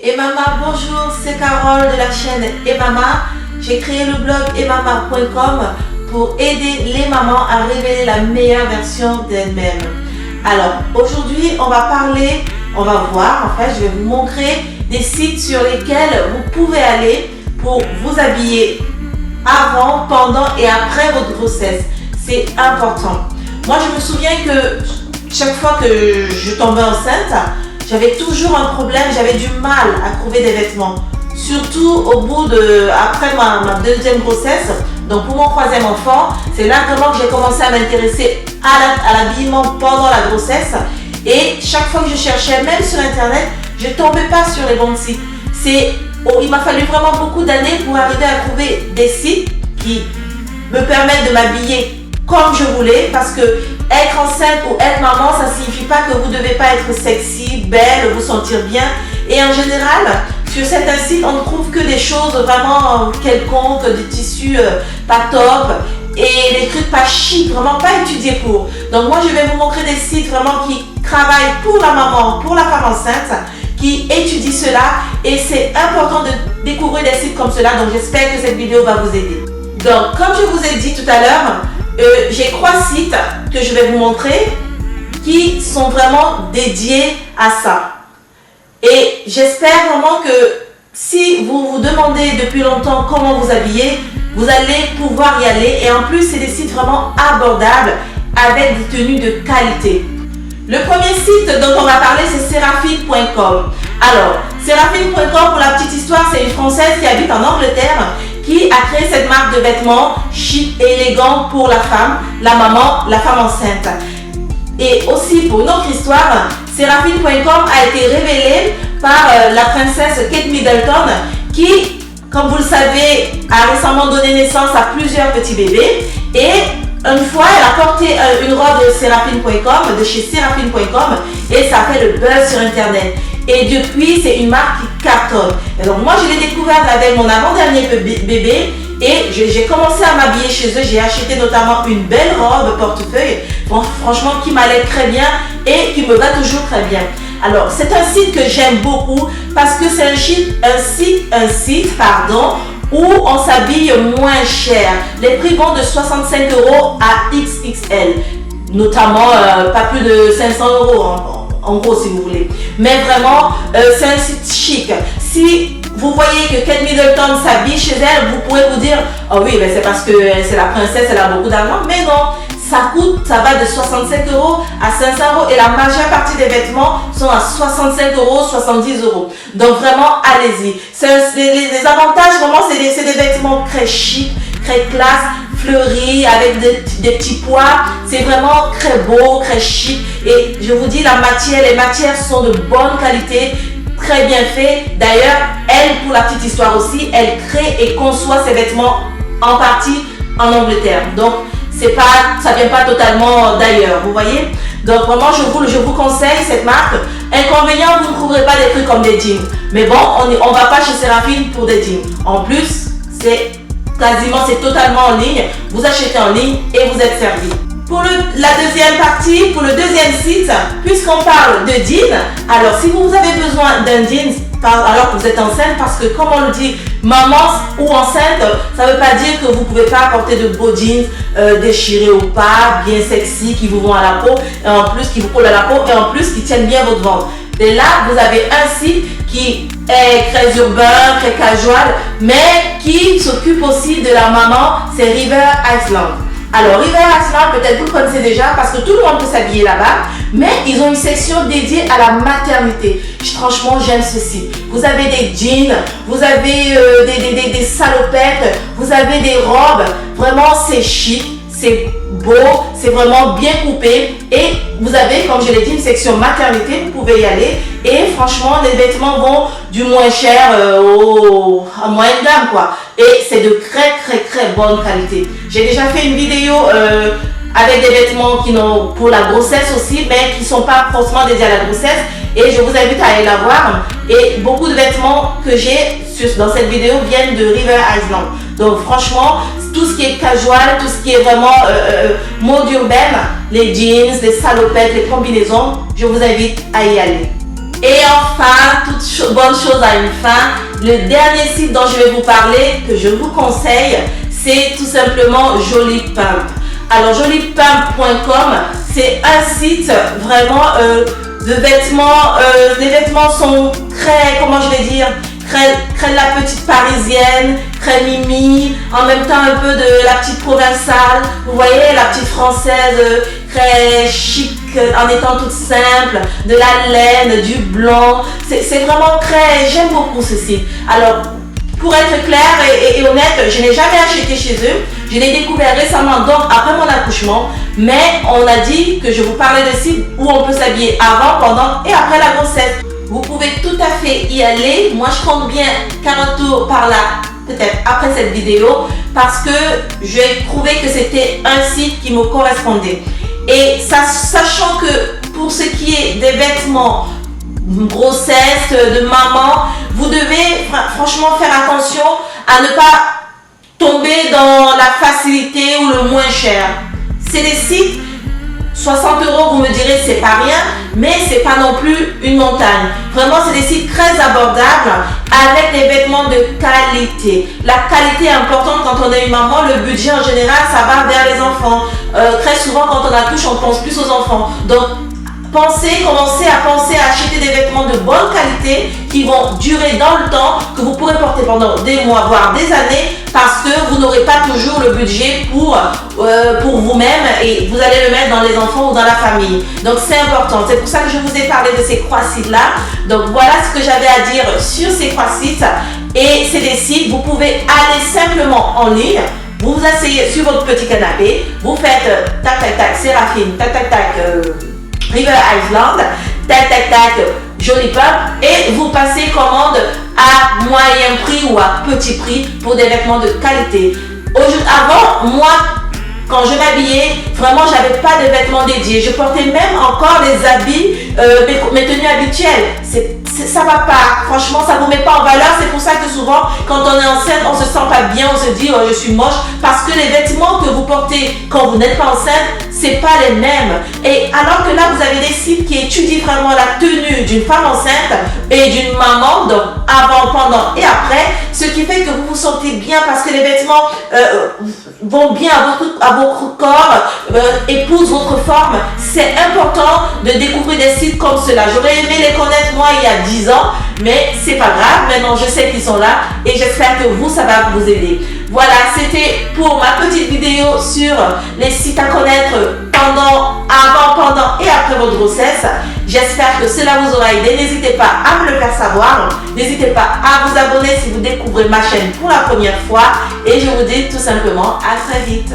Emama, bonjour, c'est Carole de la chaîne Emama. J'ai créé le blog emama.com pour aider les mamans à révéler la meilleure version d'elles-mêmes. Alors, aujourd'hui, on va voir, en fait, je vais vous montrer des sites sur lesquels vous pouvez aller pour vous habiller avant, pendant et après votre grossesse. C'est important. Moi, je me souviens que chaque fois que je tombais enceinte, j'avais toujours un problème, j'avais du mal à trouver des vêtements. Surtout après ma deuxième grossesse, donc pour mon troisième enfant, c'est là vraiment que j'ai commencé à m'intéresser à l'habillement pendant la grossesse. Et chaque fois que je cherchais, même sur internet, je ne tombais pas sur les bons sites. Il m'a fallu vraiment beaucoup d'années pour arriver à trouver des sites qui me permettent de m'habiller comme je voulais, parce que être enceinte ou être maman, ça ne signifie pas que vous ne devez pas être sexy, belle, vous sentir bien. Et en général, sur certains sites, on ne trouve que des choses vraiment quelconques, des tissus pas top et des trucs pas chic, vraiment pas étudiés pour. Donc moi, je vais vous montrer des sites vraiment qui travaillent pour la maman, pour la femme enceinte, qui étudient cela, et c'est important de découvrir des sites comme cela. Donc j'espère que cette vidéo va vous aider. Donc comme je vous ai dit tout à l'heure, j'ai 3 sites que je vais vous montrer qui sont vraiment dédiés à ça. Et j'espère vraiment que si vous vous demandez depuis longtemps comment vous habiller, vous allez pouvoir y aller. Et en plus, c'est des sites vraiment abordables avec des tenues de qualité. Le premier site dont on va parler, c'est Seraphine.com. Alors, Seraphine.com, pour la petite histoire, c'est une Française qui habite en Angleterre qui a créé cette marque de vêtements chic et élégant pour la femme, la maman, la femme enceinte. Et aussi, pour une autre histoire, Seraphine.com a été révélée par la princesse Kate Middleton qui, comme vous le savez, a récemment donné naissance à plusieurs petits bébés. Et une fois, elle a porté une robe de Seraphine.com, de chez Seraphine.com, et ça a fait le buzz sur Internet. Et depuis, c'est une marque qui cartonne. Et donc moi, je l'ai découverte avec mon avant-dernier bébé et j'ai commencé à m'habiller chez eux. J'ai acheté notamment une belle robe portefeuille, bon, franchement, qui m'allait très bien et qui me va toujours très bien. Alors, c'est un site que j'aime beaucoup parce que c'est un site, où on s'habille moins cher. Les prix vont de 65 € à XXL, notamment pas plus de 500 € en gros, si vous voulez. Mais vraiment, c'est un site chic. Si vous voyez que Kate Middleton s'habille chez elle, vous pourrez vous dire, oh oui, mais c'est parce que c'est la princesse, elle a beaucoup d'argent. Mais non, ça va de 65 € à 500 € et la majeure partie des vêtements sont à 65 €, 70 €. Donc vraiment, allez-y. Les avantages, vraiment, c'est des vêtements très chic, très classe, fleuris, avec des petits pois. C'est vraiment très beau, très chic. Et je vous dis, les matières sont de bonne qualité, très bien fait. D'ailleurs, elle, pour la petite histoire aussi, elle crée et conçoit ses vêtements en partie en Angleterre. Donc, ça vient pas totalement d'ailleurs, vous voyez. Donc vraiment, je vous conseille cette marque. Inconvénient, vous ne trouverez pas des trucs comme des jeans. Mais bon, on va pas chez Seraphine pour des jeans. En plus, c'est totalement en ligne. Vous achetez en ligne et vous êtes servi. Pour la deuxième partie, pour le deuxième site, puisqu'on parle de jeans, alors si vous avez besoin d'un jean alors que vous êtes enceinte, parce que comme on le dit, maman ou enceinte, ça ne veut pas dire que vous ne pouvez pas porter de beaux jeans déchirés ou pas, bien sexy, qui vous vont à la peau, et en plus qui vous collent à la peau, et en plus qui tiennent bien votre ventre. Et là, vous avez un site qui est très urbain, très casual, mais qui s'occupe aussi de la maman, c'est River Island. Alors River Island, peut-être vous le connaissez déjà parce que tout le monde peut s'habiller là-bas, mais ils ont une section dédiée à la maternité. Franchement, j'aime ce site. Vous avez des jeans, vous avez des salopettes, vous avez des robes. Vraiment, c'est chic, c'est beau, c'est vraiment bien coupé. Et vous avez, comme je l'ai dit, une section maternité, vous pouvez y aller. Et franchement, les vêtements vont du moins cher à moyenne gamme, quoi. Et c'est de très bonne qualité. J'ai déjà fait une vidéo avec des vêtements pour la grossesse aussi, mais qui ne sont pas forcément dédiés à la grossesse. Et je vous invite à aller la voir. Et beaucoup de vêtements que j'ai dans cette vidéo viennent de River Island. Donc franchement, tout ce qui est casual, tout ce qui est vraiment mode urbaine, les jeans, les salopettes, les combinaisons, je vous invite à y aller. Et enfin, toute bonne chose a une fin. Le dernier site dont je vais vous parler, que je vous conseille, c'est tout simplement Jolipump. Alors jolipump.com, c'est un site vraiment de vêtements. Les vêtements sont très, comment je vais dire, très de la petite parisienne, très mimi, en même temps un peu de la petite provençale, vous voyez, la petite française, très chic en étant toute simple, de la laine, du blanc, c'est vraiment très, j'aime beaucoup ce site. Alors, pour être clair et honnête, je n'ai jamais acheté chez eux, je l'ai découvert récemment, donc après mon accouchement, mais on a dit que je vous parlais de sites où on peut s'habiller avant, pendant et après la grossesse. Vous pouvez tout à fait y aller. Moi, je compte bien faire un tour par là, peut-être après cette vidéo, parce que j'ai trouvé que c'était un site qui me correspondait. Et sachant que pour ce qui est des vêtements grossesse, de maman, vous devez franchement faire attention à ne pas tomber dans la facilité ou le moins cher. C'est des sites 60 €, vous me direz, c'est pas rien, mais c'est pas non plus une montagne. Vraiment, c'est des sites très abordables avec des vêtements de qualité. La qualité est importante quand on est une maman. Le budget en général, ça va vers les enfants. Très souvent, quand on accouche, on pense plus aux enfants. Donc, commencez à penser à acheter des vêtements de bonne qualité qui vont durer dans le temps, que vous pourrez porter pendant des mois, voire des années, parce que vous n'aurez pas toujours le budget pour vous-même et vous allez le mettre dans les enfants ou dans la famille. Donc c'est important. C'est pour ça que je vous ai parlé de ces 3 sites-là. Donc voilà ce que j'avais à dire sur ces 3 sites. Et c'est des sites, vous pouvez aller simplement en ligne. Vous vous asseyez sur votre petit canapé, vous faites tac tac tac Séraphine, tac tac tac River Island, tac tac tac Jolipump, et vous passez commande à moyen prix ou à petit prix pour des vêtements de qualité. Avant, moi, quand je m'habillais, vraiment, j'avais pas de vêtements dédiés. Je portais même encore les habits, mes tenues habituelles. Ça va pas. Franchement, ça vous met pas en valeur. C'est pour ça que souvent, quand on est enceinte, on se sent pas bien, on se dit oh, je suis moche, parce que les vêtements que vous portez quand vous n'êtes pas enceinte, c'est pas les mêmes. Et alors que là, vous avez des sites qui étudient vraiment la tenue d'une femme enceinte et d'une maman, donc avant, pendant et après, ce qui fait que vous vous sentez bien parce que les vêtements vont bien à votre corps, épousent votre forme. C'est important de découvrir des sites comme cela. J'aurais aimé les connaître moi il y a 10 ans, mais c'est pas grave. Maintenant, je sais qu'ils sont là et j'espère que vous, ça va vous aider. Voilà, c'était pour ma petite vidéo sur les sites à connaître avant, pendant et après votre grossesse. J'espère que cela vous aura aidé. N'hésitez pas à me le faire savoir. N'hésitez pas à vous abonner si vous découvrez ma chaîne pour la première fois. Et je vous dis tout simplement à très vite.